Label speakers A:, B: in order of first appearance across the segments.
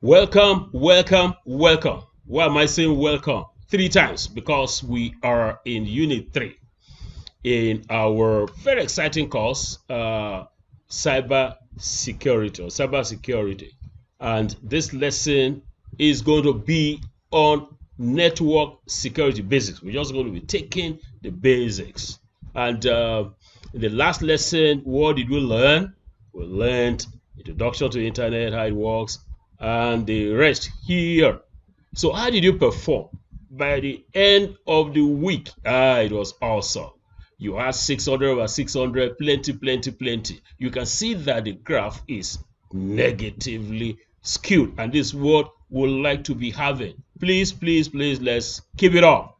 A: Welcome, welcome, welcome. Why am I saying welcome? 3 times because we are in Unit 3 in our very exciting course, Cyber Security or Cyber Security. And this lesson is going to be on network security basics. We're just going to be taking the basics. And in the last lesson, what did we learn? We learned introduction to the internet, how it works, and the rest here. So how did you perform? By the end of the week, it was awesome. You had 600 over 600, plenty. You can see that the graph is negatively skewed, and this is what we'd like to be having. Please, let's keep it up.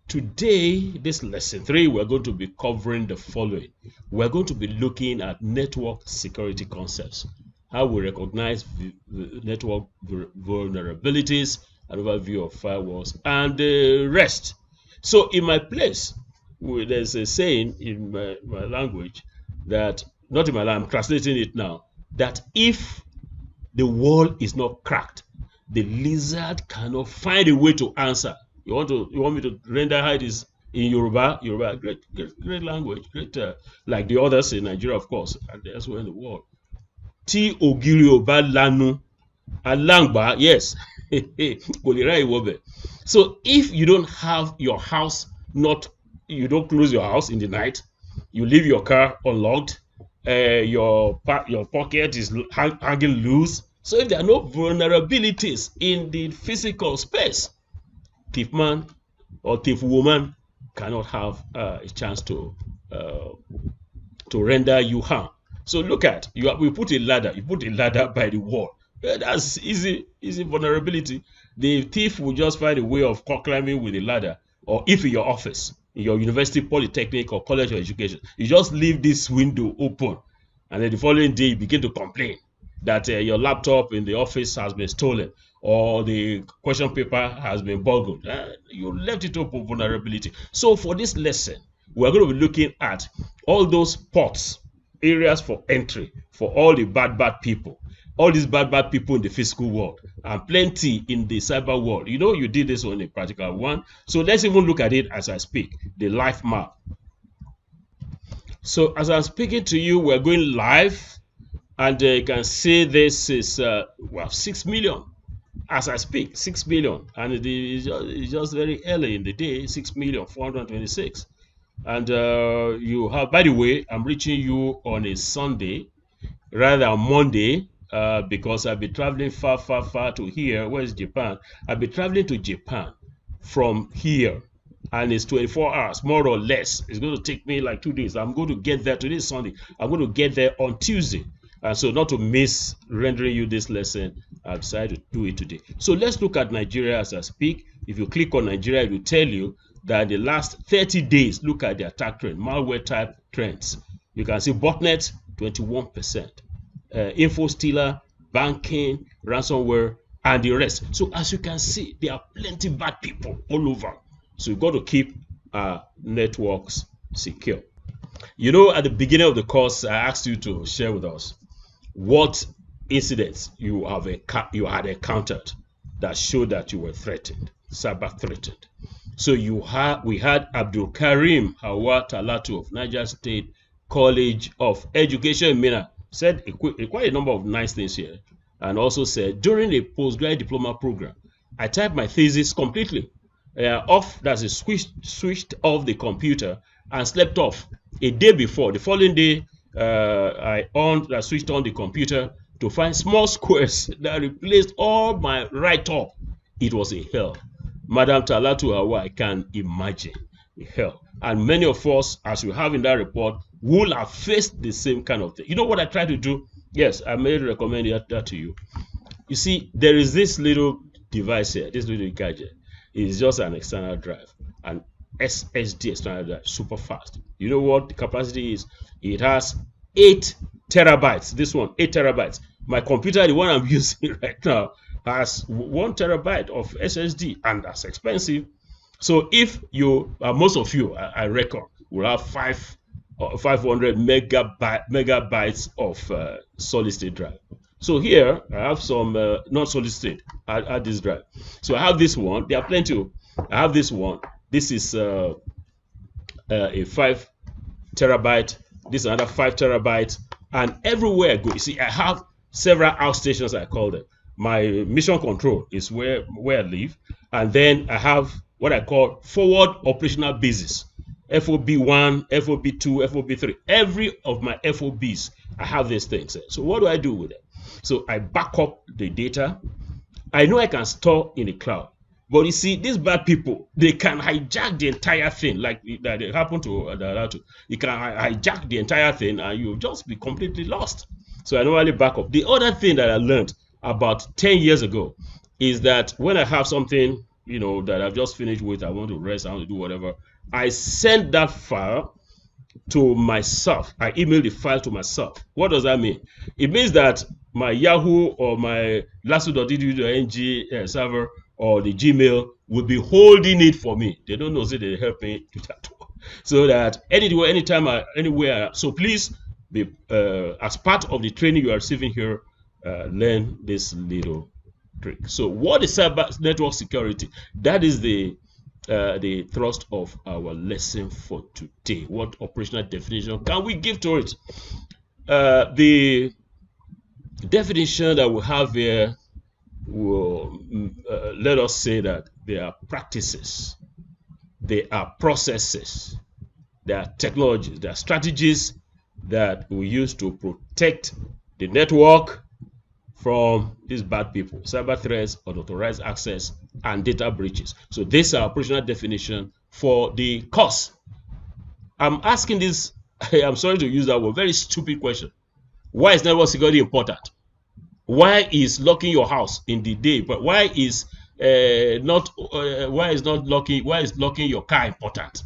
A: Today, this lesson 3, we're going to be covering the following. We're going to be looking at network security concepts, how we recognize network vulnerabilities, an overview of firewalls, and the rest. So in my place, there's a saying in my language that, not in my language, I'm translating it now, that if the wall is not cracked, the lizard cannot find a way to answer. You want me to render how it is in Yoruba? Yoruba, great language, great, like the others in Nigeria, of course, and elsewhere in the world. Tí ògiri ò bá lanu, alangba, yes. So if you don't have your house, you don't close your house in the night, you leave your car unlocked, your pocket is hanging loose. So if there are no vulnerabilities in the physical space, thief man or thief woman cannot have a chance to render you harm. So look at, we put a ladder, you put a ladder by the wall. That's easy vulnerability. The thief will just find a way of climbing with a ladder. Or if in your office, in your university, polytechnic, or college of education, you just leave this window open, and then the following day you begin to complain that your laptop in the office has been stolen, or the question paper has been burgled. You left it open, vulnerability. So for this lesson, we're going to be looking at all those ports, areas for entry for all the bad people, all these bad people in the physical world, and plenty in the cyber world. You know, you did this on a practical one. So let's even look at it as I speak, the life map. So as I'm speaking to you, we're going live, and you can see this is, we have 6 million. As I speak, 6 million, and it's just very early in the day, 6,426,000. And you have, by the way, I'm reaching you on a Sunday rather than Monday, because I'll be traveling far to here. Where's Japan? I'll be traveling to Japan from here, and it's 24 hours, more or less. It's going to take me like 2 days. I'm going to get there today, Sunday. I'm going to get there on Tuesday. And so not to miss rendering you this lesson, I decided to do it today. So let's look at Nigeria as I speak. If you click on Nigeria, it will tell you that in the last 30 days, look at the attack trend, malware type trends. You can see botnet, 21%. Info stealer, banking, ransomware, and the rest. So as you can see, there are plenty bad people all over. So you've got to keep our networks secure. You know, at the beginning of the course, I asked you to share with us what incidents you had encountered that showed that you were threatened, cyber threatened. So we had Abdul Karim Hawa Talatu of Niger State College of Education in Mina said quite a number of nice things here, and also said, during a postgraduate diploma program, I typed my thesis completely off. That's a switched off the computer and slept off. A day before, the following day, I switched on the computer to find small squares that replaced all my write-up. It was a hell. Madam Talatu Hawa, I can imagine a hell. And many of us, as you have in that report, will have faced the same kind of thing. You know what I try to do? Yes, I may recommend that to you. You see, there is this little device here, this little gadget. It's just an external drive, an SSD external drive, super fast. You know what the capacity is? It has 8 terabytes. This one, 8 terabytes. My computer, the one I'm using right now, has 1 terabyte of SSD, and that's expensive. So if you, most of you, I reckon, will have 500 megabytes of solid state drive. So here I have some not solid state hard disk drive. So I have this one. There are plenty. I have this one. This is a 5 terabyte. This is another 5 terabyte. And everywhere I go, you see, I have several outstations, I call them. My mission control is where I live. And then I have what I call forward operational bases. FOB1, FOB2, FOB3. Every of my FOBs, I have these things. So what do I do with it? So I back up the data. I know I can store in the cloud. But you see, these bad people, they can hijack the entire thing, like that happened to you can hijack the entire thing and you'll just be completely lost. So I normally back up. The other thing that I learned about 10 years ago is that when I have something, that I've just finished with, I want to rest, I want to do whatever, I send that file to myself. I email the file to myself. What does that mean? It means that my Yahoo or my lasso.edu.ng server or the Gmail will be holding it for me. They don't know, so they help me do that. So that anywhere, anytime, anywhere. So please, be as part of the training you are receiving here, learn this little trick. So what is cyber network security? That is the thrust of our lesson for today. What operational definition can we give to it? The definition that we have here will let us say that there are practices, there are processes, there are technologies, there are strategies that we use to protect the network from these bad people, cyber threats, unauthorized access, and data breaches. So this is our operational definition for the course. I'm asking this, I'm sorry to use that word, very stupid question. Why is network security important? Why is locking your house in the day, but why is locking your car important?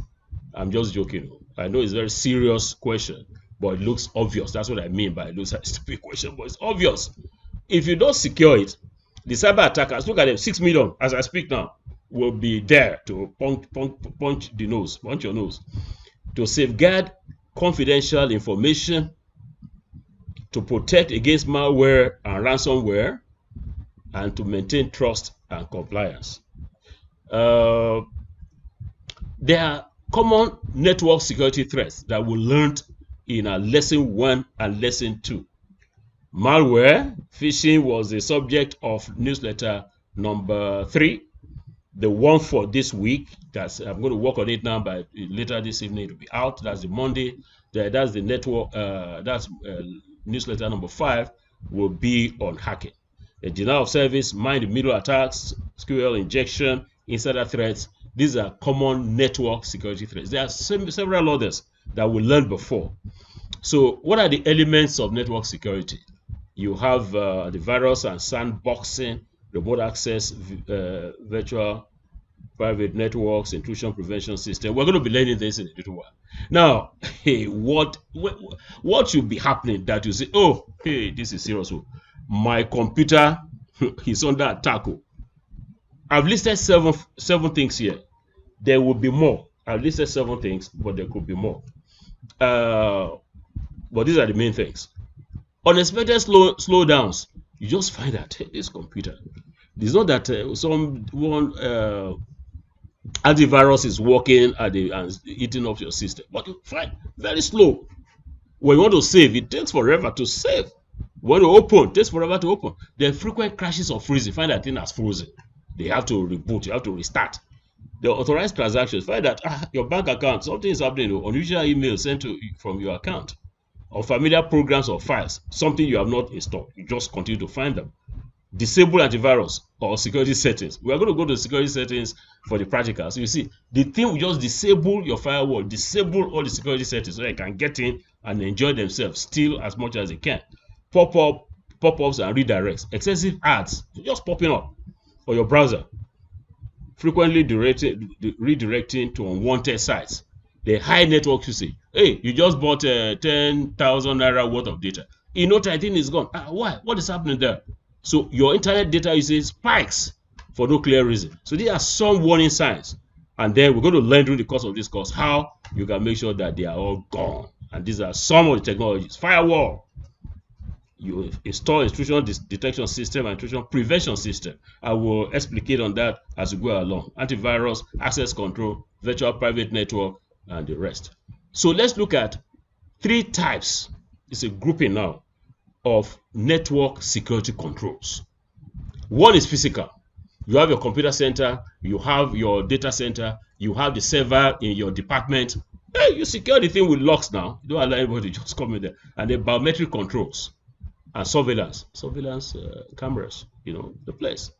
A: I'm just joking. I know it's a very serious question, but it looks obvious. That's what I mean by it looks like a stupid question, but it's obvious. If you don't secure it, the cyber attackers, look at them, 6 million as I speak now, will be there to punch your nose, to safeguard confidential information, to protect against malware and ransomware, and to maintain trust and compliance. There are common network security threats that we learned in our lesson 1 and lesson 2. Malware, phishing was the subject of newsletter number 3. The one for this week, I'm going to work on it now, but later this evening it will be out. That's the Monday. That's the network. Newsletter number 5 will be on hacking. The denial of service, mind-in-the-middle attacks, SQL injection, insider threats. These are common network security threats. There are several others that we learned before. So what are the elements of network security? You have the virus and sandboxing, remote access, virtual private networks, intrusion prevention system. We're going to be learning this in a little while. Now, hey, what should be happening that you say, oh, hey, this is serious. My computer is under attack. I've listed seven things here. There will be more. I've listed 7 things, but there could be more. But these are the main things. Unexpected slowdowns. You just find that this computer, it's not that someone antivirus is working and eating up your system, but you find very slow. When you want to save, it takes forever to save. When you open, it takes forever to open. There are frequent crashes or freezing. Find that thing has frozen. They have to reboot. You have to restart. The authorized transactions. Find that your bank account, something is happening. Unusual email sent from your account, or familiar programs or files, something you have not installed. You just continue to find them. Disable antivirus or security settings. We are going to go to security settings for the practical. So you see, the thing will just disable your firewall, disable all the security settings so they can get in and enjoy themselves, steal as much as they can. Pop-ups and redirects. Excessive ads just popping up on your browser, frequently redirecting to unwanted sites. The high network usage. Hey, you just bought 10,000 naira worth of data. In no time, it's gone. Why? What is happening there? So your internet data usage spikes for no clear reason. So these are some warning signs. And then we're going to learn during the course of this course how you can make sure that they are all gone. And these are some of the technologies. Firewall. you install intrusion detection system and intrusion prevention system. I will explicate on that as we go along. Antivirus, access control, virtual private network, and the rest. So let's look at 3 types. It's a grouping now of network security controls. One is physical. You have your computer center, you have your data center, you have the server in your department. Hey, you secure the thing with locks now. You don't allow anybody to just come in there. And then biometric controls and surveillance cameras, the place.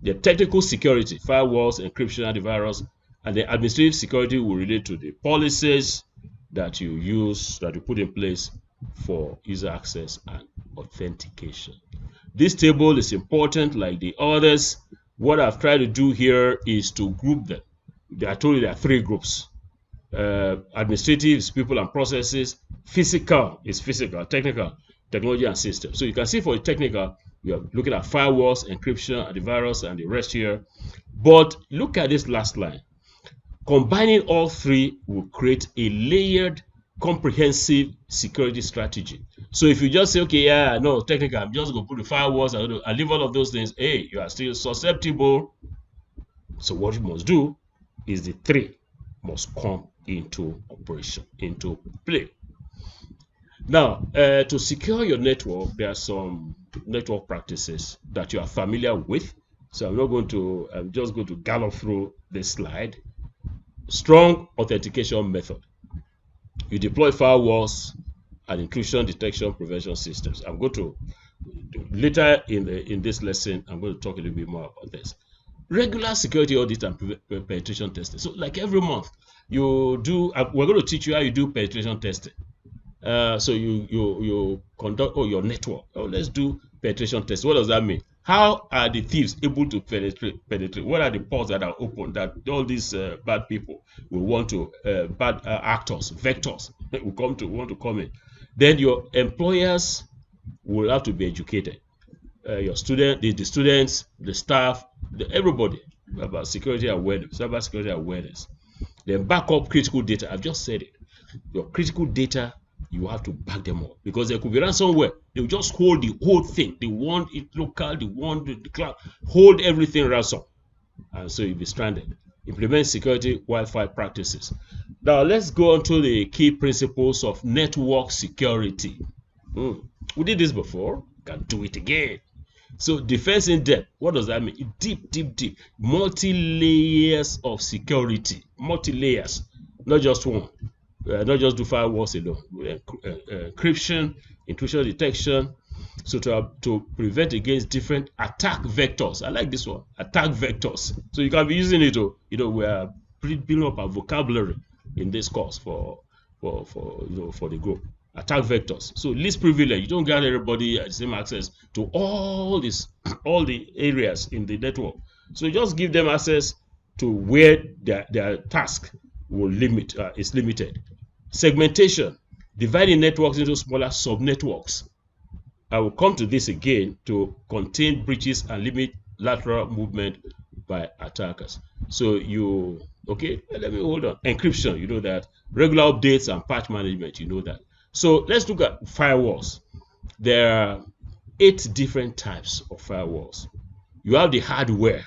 A: The technical security, firewalls, encryption, antivirus, and the administrative security will relate to the policies that you use, that you put in place for user access and authentication. This table is important like the others. What I've tried to do here is to group them. I told you there are 3 groups. Administrative is people and processes. Physical is physical, technical, technology and systems. So you can see for the technical, we are looking at firewalls, encryption, antivirus, and the rest here. But look at this last line. Combining all 3 will create a layered, comprehensive security strategy. So if you just say, okay, yeah, no, technical, I'm just going to put the firewalls and leave all of those things, hey, you are still susceptible. So what you must do is the 3 must come into operation, into play. Now, to secure your network, there are some network practices that you are familiar with. So I'm just going to gallop through this slide. Strong authentication method. You deploy firewalls and intrusion detection prevention systems. I'm going to later in this lesson, I'm going to talk a little bit more about this. Regular security audit and penetration testing. So like every month, you do. We're going to teach you how you do penetration testing. So you conduct your network. Oh, let's do penetration testing. What does that mean? How are the thieves able to penetrate? What are the ports that are open that all these bad people will want to, bad actors, vectors will want to come in? Then your employers will have to be educated. Your the students, the staff, everybody about security awareness, cyber security awareness. Then back up critical data. I've just said it. Your critical data, you have to back them up because there could be ransomware. They'll just hold the whole thing. They want it local, they want the cloud, hold everything ransom. And so you'll be stranded. Implement security Wi-Fi practices. Now let's go on to the key principles of network security. We did this before, can do it again. So defense in depth, what does that mean? Deep. Multi-layers of security. Multi-layers, not just one. Not just do firewalls alone. Encryption, intrusion detection. So to prevent against different attack vectors. I like this one, attack vectors. So you can be using it. We are building up a vocabulary in this course for the group. Attack vectors. So least privilege. You don't get everybody the same access to all the areas in the network. So you just give them access to where their task is limited. Segmentation. Dividing networks into smaller subnetworks. I will come to this again to contain breaches and limit lateral movement by attackers. So let me hold on. Encryption, you know that. Regular updates and patch management, you know that. So let's look at firewalls. There are 8 different types of firewalls. You have the hardware,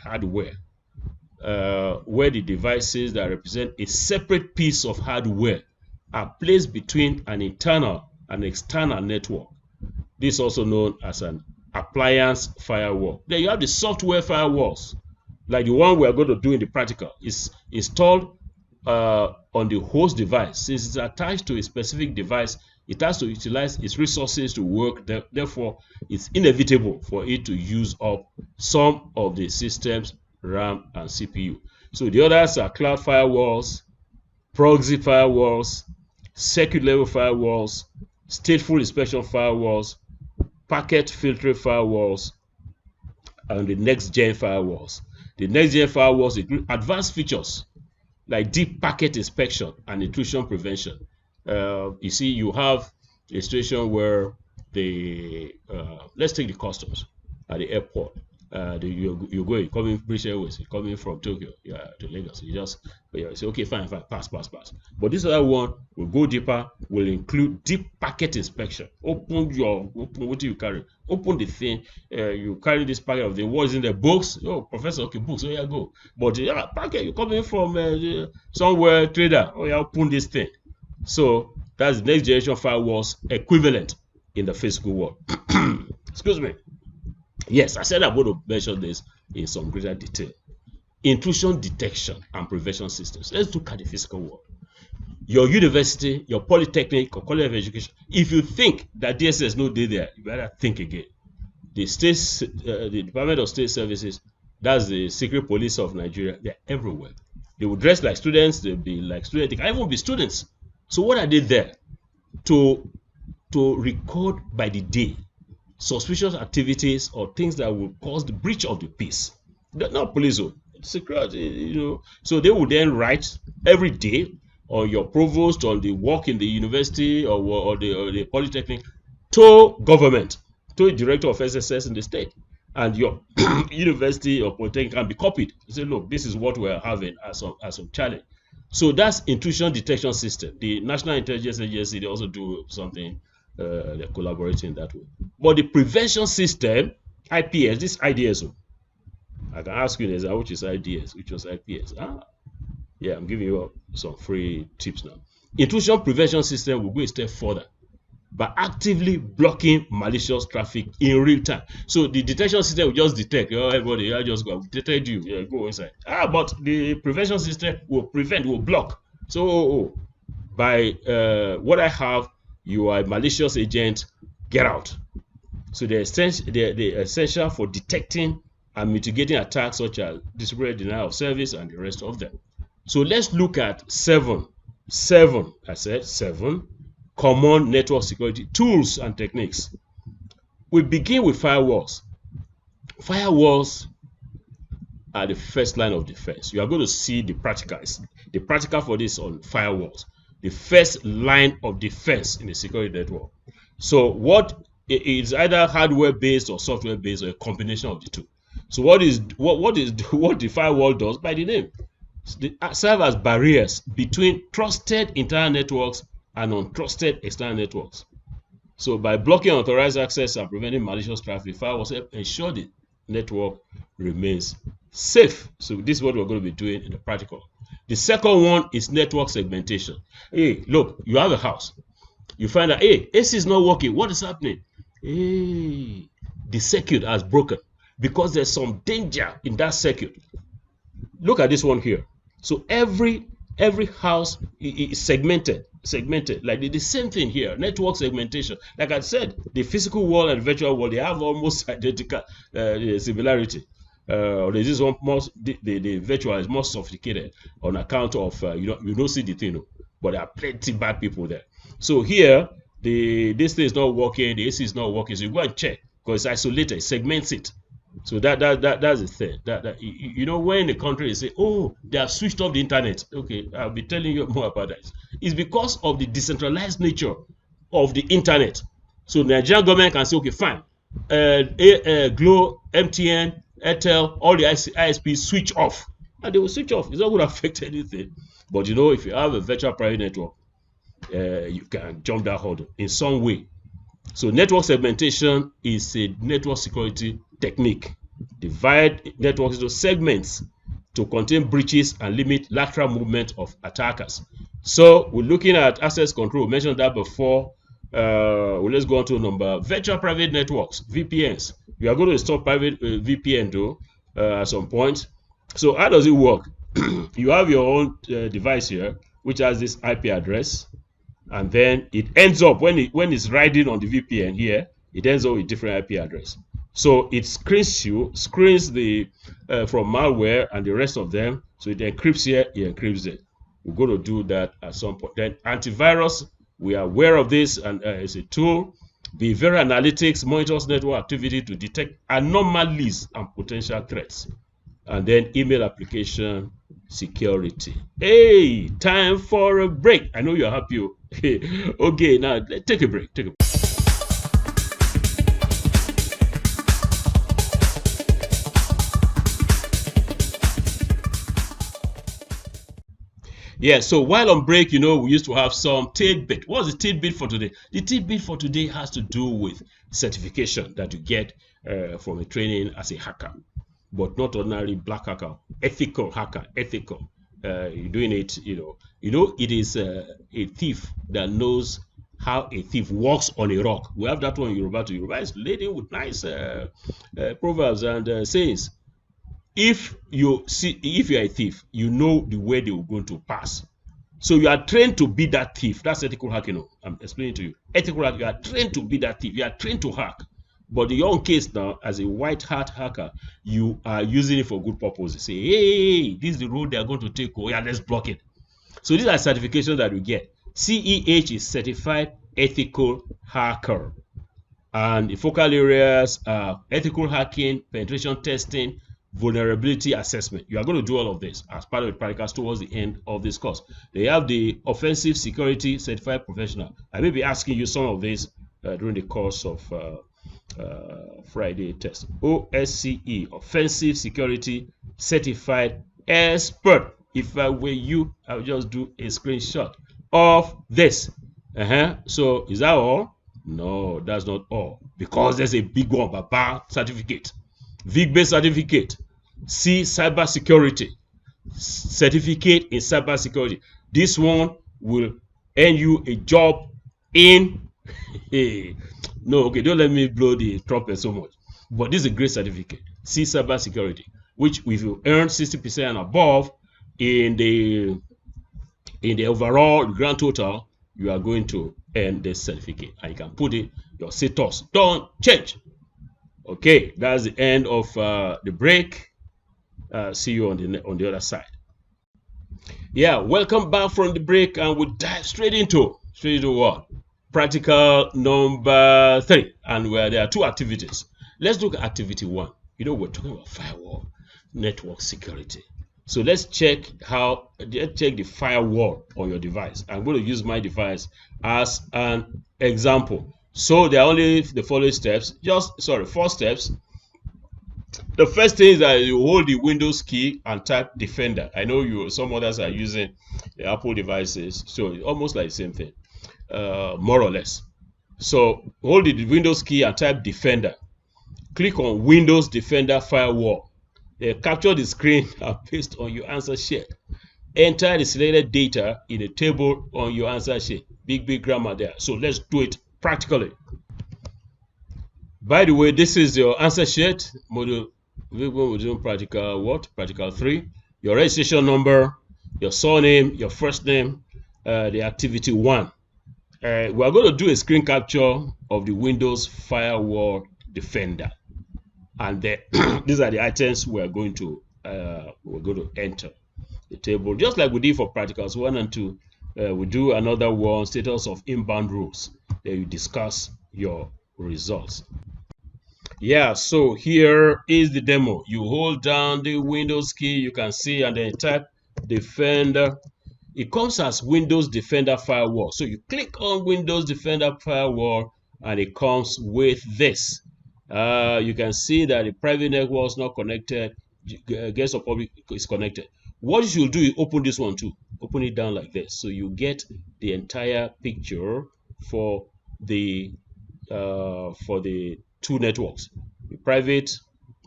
A: where the devices that represent a separate piece of hardware are placed between an internal and external network. This is also known as an appliance firewall. Then you have the software firewalls, like the one we are going to do in the practical. It's installed on the host device. Since it's attached to a specific device, it has to utilize its resources to work. Therefore, it's inevitable for it to use up some of the system's RAM and CPU. So the others are cloud firewalls, proxy firewalls, circuit level firewalls, stateful inspection firewalls, packet filtering firewalls, and the next gen firewalls. The next gen firewalls include advanced features like deep packet inspection and intrusion prevention. You see, you have a situation where let's take the customs at the airport. you go, you coming British Airways, you coming from Tokyo, to Lagos. You just say, okay, fine, pass. But this other one will go deeper, will include deep packet inspection. Open what do you carry? Open the thing. You carry this packet of the what's in the books. Oh, professor, okay, books. Oh yeah, go. But packet, you coming from somewhere trader. Oh yeah, open this thing. So that's the next generation firewalls equivalent in the physical world. Excuse me. Yes, I said I'm going to mention this in some greater detail. Intrusion detection and prevention systems. Let's look at the physical world. Your university, your polytechnic, or college of education, if you think that DSS no day there, you better think again. The Department of State Services, that's the secret police of Nigeria, they're everywhere. They will dress like students, they'll be like students, they can even be students. So what are they there? To record by the day suspicious activities or things that will cause the breach of the peace. They're not police, security, So they will then write every day on your provost, on the work in the university or the polytechnic, to government, to the director of SSS in the state. And your university or polytechnic can be copied. You say, look, this is what we're having as a challenge. So that's intrusion detection system. The National Intelligence Agency, they also do something. They're collaborating that way. But the prevention system, IPS, this IDS, I can ask you this, which is IDS, which was IPS. Yeah, I'm giving you some free tips now. Intrusion prevention system will go a step further by actively blocking malicious traffic in real time. So the detection system will just detect, everybody, I just go, detect you, go inside. But the prevention system will prevent, will block. So by what I have, you are a malicious agent, get out. So they're essential for detecting and mitigating attacks such as distributed denial of service and the rest of them. So let's look at seven common network security tools and techniques. We begin with firewalls. Firewalls are the first line of defense. You are going to see the practical for this on firewalls. The first line of defense in the security network. So what is either hardware based or software based, or a combination of the two. So what the firewall does by the name? They serve as barriers between trusted internal networks and untrusted external networks. So by blocking unauthorized access and preventing malicious traffic, firewalls help ensure the network remains safe. So this is what we're going to be doing in the practical. The second one is network segmentation. Hey, look, you have a house. You find out, hey, AC is not working. What is happening? Hey, the circuit has broken because there's some danger in that circuit. Look at this one here. So every house is segmented, like the same thing here. Network segmentation. Like I said, the physical world and the virtual world, they have almost identical similarity. This is the virtual is more sophisticated on account of you don't see the thing, but there are plenty bad people there. So here this thing is not working, the AC is not working. So you go and check because it's isolated, it segments it. So that's the thing. That when the country is saying, oh, they have switched off the internet. Okay, I'll be telling you more about that. It's because of the decentralized nature of the internet. So the Nigerian government can say, okay, fine, Glo, MTN, Airtel, all the ISPs switch off, and they will switch off. It's not going to affect anything. But if you have a virtual private network, you can jump that hurdle in some way. So network segmentation is a network security technique. Divide networks into segments to contain breaches and limit lateral movement of attackers. So we're looking at access control. We mentioned that before. Let's go on to number virtual private networks, VPNs. You are going to install private VPN though at some point. So how does it work? You have your own device here, which has this IP address, and then it ends up when it's riding on the VPN here, it ends up with different IP address. So it screens the from malware and the rest of them. So it encrypts here, it encrypts it. We're going to do that at some point. Then antivirus, we are aware of this, and it's a tool. Behavioral analytics monitors network activity to detect anomalies and potential threats. And then email application security. Hey, time for a break. I know you're happy. Okay, now let's take a break. Yeah, so while on break, we used to have some tidbit. What's the tidbit for today? The tidbit for today has to do with certification that you get from a training as a hacker, but not ordinary black hacker, ethical hacker, ethical. You're doing it, it is a thief that knows how a thief walks on a rock. We have that one in Yoruba. To Yoruba is laden with nice proverbs and sayings. If you're a thief, you know the way they were going to pass. So you are trained to be that thief. That's ethical hacking. I'm explaining to you. Ethical hacking, you are trained to be that thief. You are trained to hack. But in your own case now, as a white hat hacker, you are using it for good purposes. Say, hey, this is the road they are going to take. Oh, yeah, let's block it. So these are certifications that we get. CEH is Certified Ethical Hacker. And the focal areas are ethical hacking, penetration testing, vulnerability assessment. You are going to do all of this as part of the practicals towards the end of this course. They have the Offensive Security Certified Professional. I may be asking you some of this during the course of Friday test. OSCE, Offensive Security Certified Expert. If I were you, I would just do a screenshot of this. So is that all? No, that's not all. Because there's a big one, Baba certificate. VIG-based certificate. C, cybersecurity. Certificate in cybersecurity. This one will earn you a job in... No, okay, don't let me blow the trumpet so much. But this is a great certificate. C, cybersecurity. Which if you earn 60% and above in the overall grand total, you are going to earn this certificate. And you can put it, your status don't change. Okay, that's the end of the break. See you on the other side. Yeah, welcome back from the break, and we'll dive straight into what? Practical number 3. And there are 2 activities. Let's look at activity 1. We're talking about firewall network security. So let's check the firewall on your device. I'm going to use my device as an example. So there are only the following steps. 4 steps. The first thing is that you hold the Windows key and type Defender. I know some others are using the Apple devices, so it's almost like the same thing, more or less. So hold the Windows key and type Defender. Click on Windows Defender Firewall. Capture the screen and paste on your answer sheet. Enter the selected data in a table on your answer sheet. Big grammar there. So let's do it practically. By the way, this is your answer sheet. Module we're doing practical 3. Your registration number, your surname, your first name, the activity 1. We are going to do a screen capture of the Windows Firewall Defender. And these are the items we're going to enter the table, just like we did for practicals 1 and 2. We do another one, status of inbound rules. Then you discuss your results. Yeah, so here is the demo. You hold down the Windows key, you can see, and then type Defender. It comes as Windows Defender Firewall. So you click on Windows Defender Firewall, and it comes with this. You can see that the private network is not connected. Guest or public is connected. What you should do is open this one too. Open it down like this, so you get the entire picture for the 2 networks, the private,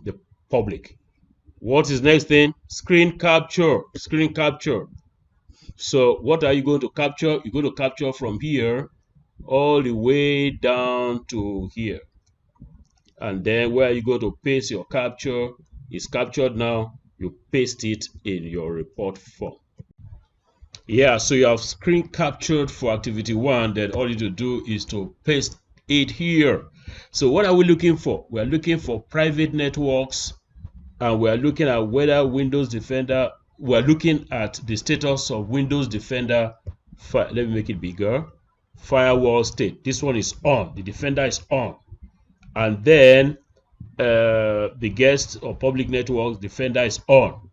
A: the public. What is next thing? Screen capture. Screen capture. So what are you going to capture? You're going to capture from here all the way down to here. And then where you go to paste your capture is captured now. You paste it in your report form. Yeah, so you have screen captured for activity 1. Then all you need to do is to paste it here. So what are we looking for? We are looking for private networks, and we are looking at whether Windows Defender. We are looking at the status of Windows Defender. Let me make it bigger. Firewall state. This one is on. The Defender is on. And then the guest or public network Defender is on.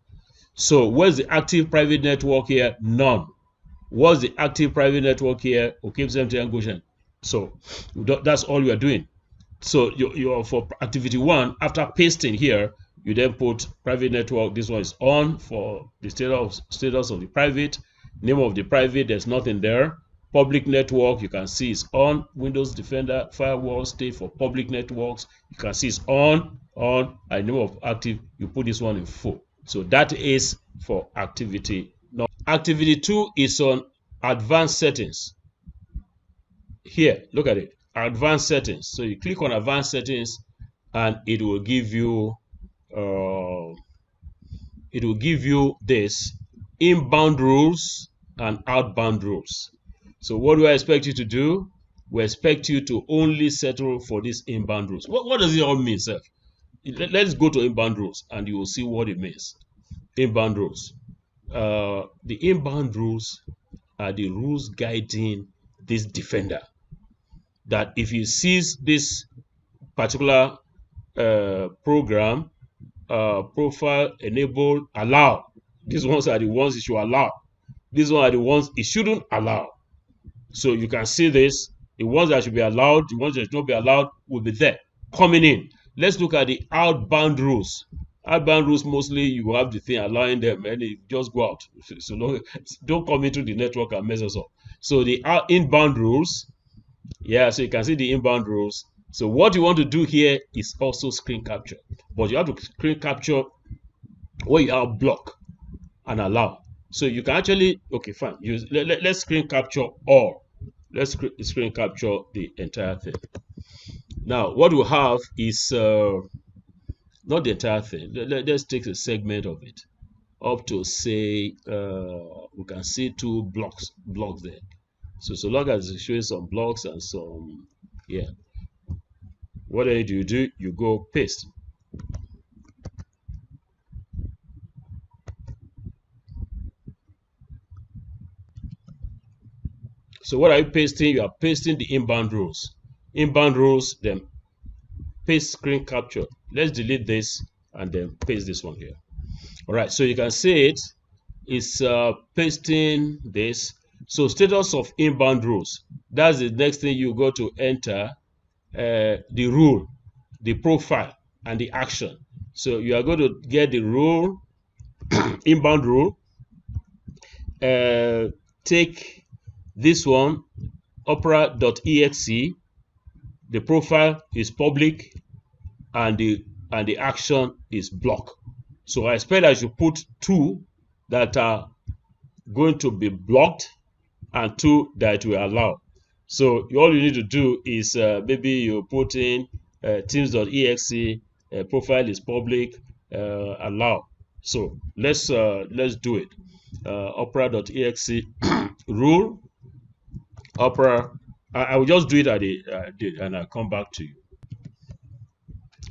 A: So where's the active private network here? None. What's the active private network here? Okebukola. So that's all you are doing. So you're for activity 1, after pasting here, you then put private network. This one is on for the status of the private. Name of the private, there's nothing there. Public network, you can see it's on. Windows Defender firewall state for public networks, you can see it's on. And name of active, you put this one in full. So that is for activity. Now, activity 2 is on advanced settings. Here, look at it, advanced settings. So you click on advanced settings, and it will give you this inbound rules and outbound rules. So what do I expect you to do? We expect you to only settle for these inbound rules. What does it all mean, sir? Let's go to inbound rules and you will see what it means. Inbound rules. The inbound rules are the rules guiding this defender. That if he sees this particular program, profile, enable, allow, these ones are the ones it should allow. These ones are the ones it shouldn't allow. So you can see this. The ones that should be allowed, the ones that should not be allowed will be there coming in. Let's look at the outbound rules. Outbound rules, mostly you have the thing allowing them and they just go out. So don't come into the network and mess us up. So the inbound rules, yeah, so you can see the inbound rules. So what you want to do here is also screen capture. But you have to screen capture what you have block and allow. So you can actually, okay, fine. Let's screen capture all. Let's screen capture the entire thing. Now, what we have is not the entire thing. Let's take a segment of it. Up to, say, we can see 2 blocks there. So long as it's showing some blocks and some, yeah. What do you do? You go paste. So what are you pasting? You are pasting the inbound rules. Inbound rules, then paste screen capture. Let's delete this and then paste this one here. All right, so you can see it's pasting this. So status of inbound rules. That's the next thing you go to enter. The rule, the profile, and the action. So you are going to get the rule, inbound rule. Take this one, opera.exe. The profile is public, and the action is block. So I expect I should put 2 that are going to be blocked and 2 that will allow. So all you need to do is maybe you put in teams.exe, profile is public, allow. So let's do it. Opera.exe rule, opera. I will just do it at the and I'll come back to you.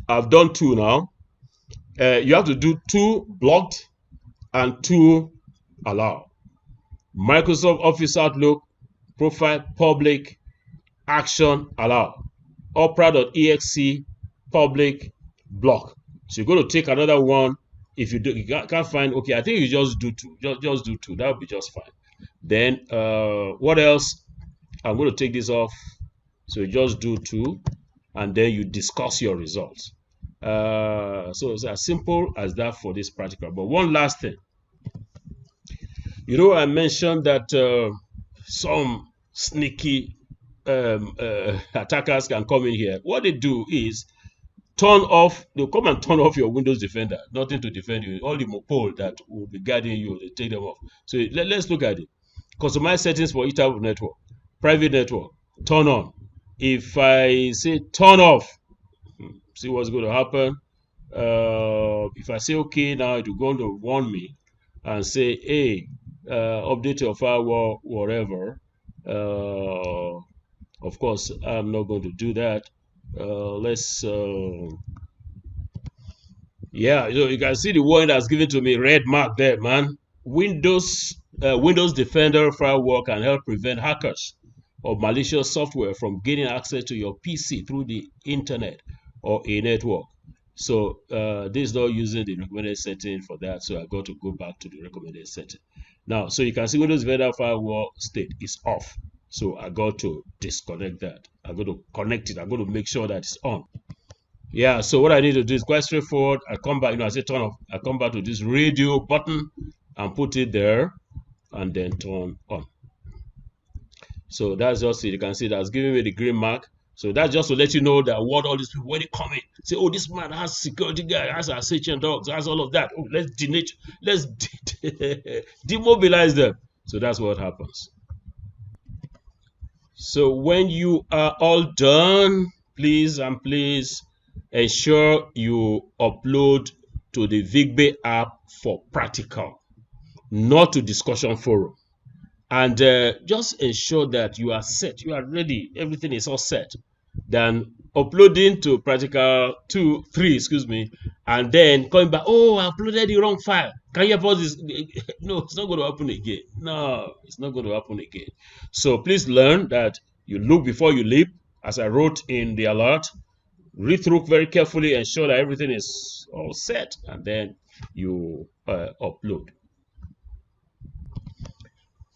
A: I've done 2 now. You have to do 2 blocked and 2 allow. Microsoft Office Outlook, profile public, action allow. Opera.exe public, block. So you're going to take another one. If you can't find, okay, I think you just do 2. Just do 2. That will be just fine. Then what else? I'm going to take this off. So you just do 2, and then you discuss your results. So it's as simple as that for this practical. But one last thing. You know, I mentioned that some sneaky attackers can come in here. What they do is they'll come and turn off your Windows Defender. Nothing to defend you. All the mopole that will be guarding you, they take them off. So let's look at it. Customize settings for each type of network. Private network, turn on. If I say turn off, see what's going to happen. If I say okay, now it will go to warn me and say, hey, update your firewall, whatever. Of course, I'm not going to do that. Yeah, you can see the warning that's given to me, red mark there, man. Windows Defender firewall can help prevent hackers or malicious software from gaining access to your PC through the internet or a network. So this is not using the recommended setting for that, so I got to go back to the recommended setting. Now, so you can see Windows Defender firewall state is off. So I got to disconnect that. I'm going to connect it. I'm going to make sure that it's on. Yeah, so what I need to do is quite straightforward. I come back, I say turn off. I come back to this radio button and put it there. and then turn on. So that's just it. You can see that's giving me the green mark. So that's just to let you know that what all these people, when they come in, say, oh, this man has security guy, has assassin dogs, has all of that. Oh, let's demobilize them. So that's what happens. So when you are all done, please ensure you upload to the VigBay app for practical, not to discussion forum. And just ensure that you are set, you are ready, everything is all set. Then uploading to practical 3, and then coming back, oh, I uploaded the wrong file. Can you pause this? No, it's not going to happen again. No, it's not going to happen again. So please learn that you look before you leap, as I wrote in the alert. Read through very carefully, ensure that everything is all set, and then you upload.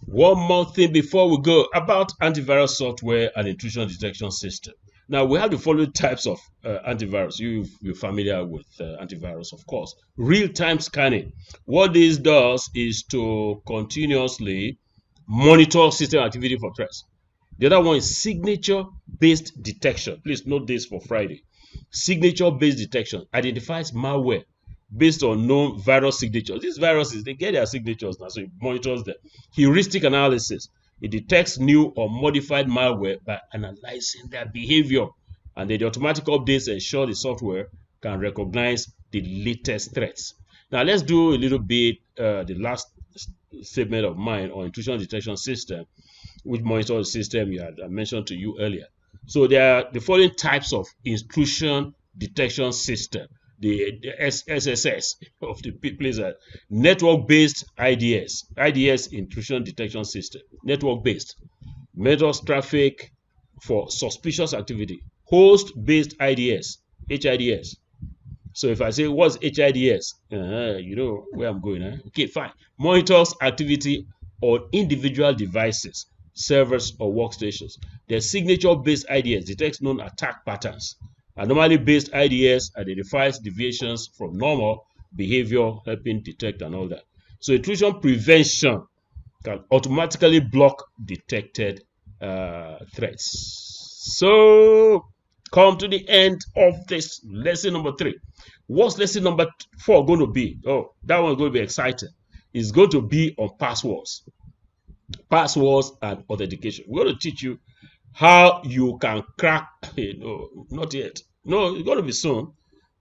A: One more thing before we go about antivirus software and intrusion detection system. Now, we have the following types of antivirus. You're familiar with antivirus, of course. Real-time scanning. What this does is to continuously monitor system activity for threats. The other one is signature-based detection. Please note this for Friday. Signature-based detection identifies malware based on known virus signatures. These viruses, they get their signatures now, so it monitors them. Heuristic analysis. It detects new or modified malware by analyzing their behavior. And then the automatic updates ensure the software can recognize the latest threats. Now, let's do a little bit, the last statement of mine on intrusion detection system, which monitors the system I mentioned to you earlier. So there are the following types of intrusion detection system. The SSS of the place are network-based IDS intrusion detection system, network-based, measures traffic for suspicious activity, host-based HIDS. So if I say what's HIDS, you know where I'm going. Okay, fine. Monitors activity on individual devices, servers or workstations. The signature-based IDS detects known attack patterns. Anomaly-based IDS identifies deviations from normal behavior, helping detect and all that. So intrusion prevention can automatically block detected threats. So come to the end of this lesson number 3. What's lesson number 4 going to be? Oh, that one's going to be exciting. It's going to be on passwords and authentication. We're going to teach you how you can crack, not yet. No, it's going to be soon.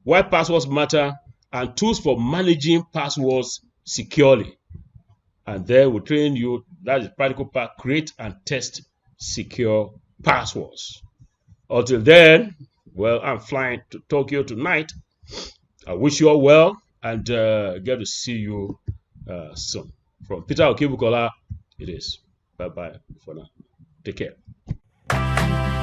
A: Why passwords matter and tools for managing passwords securely. And then we'll train you, that is practical part, create and test secure passwords. Until then, well, I'm flying to Tokyo tonight. I wish you all well and get to see you soon. From Peter Okebukola, it is. Bye-bye for now. Take care.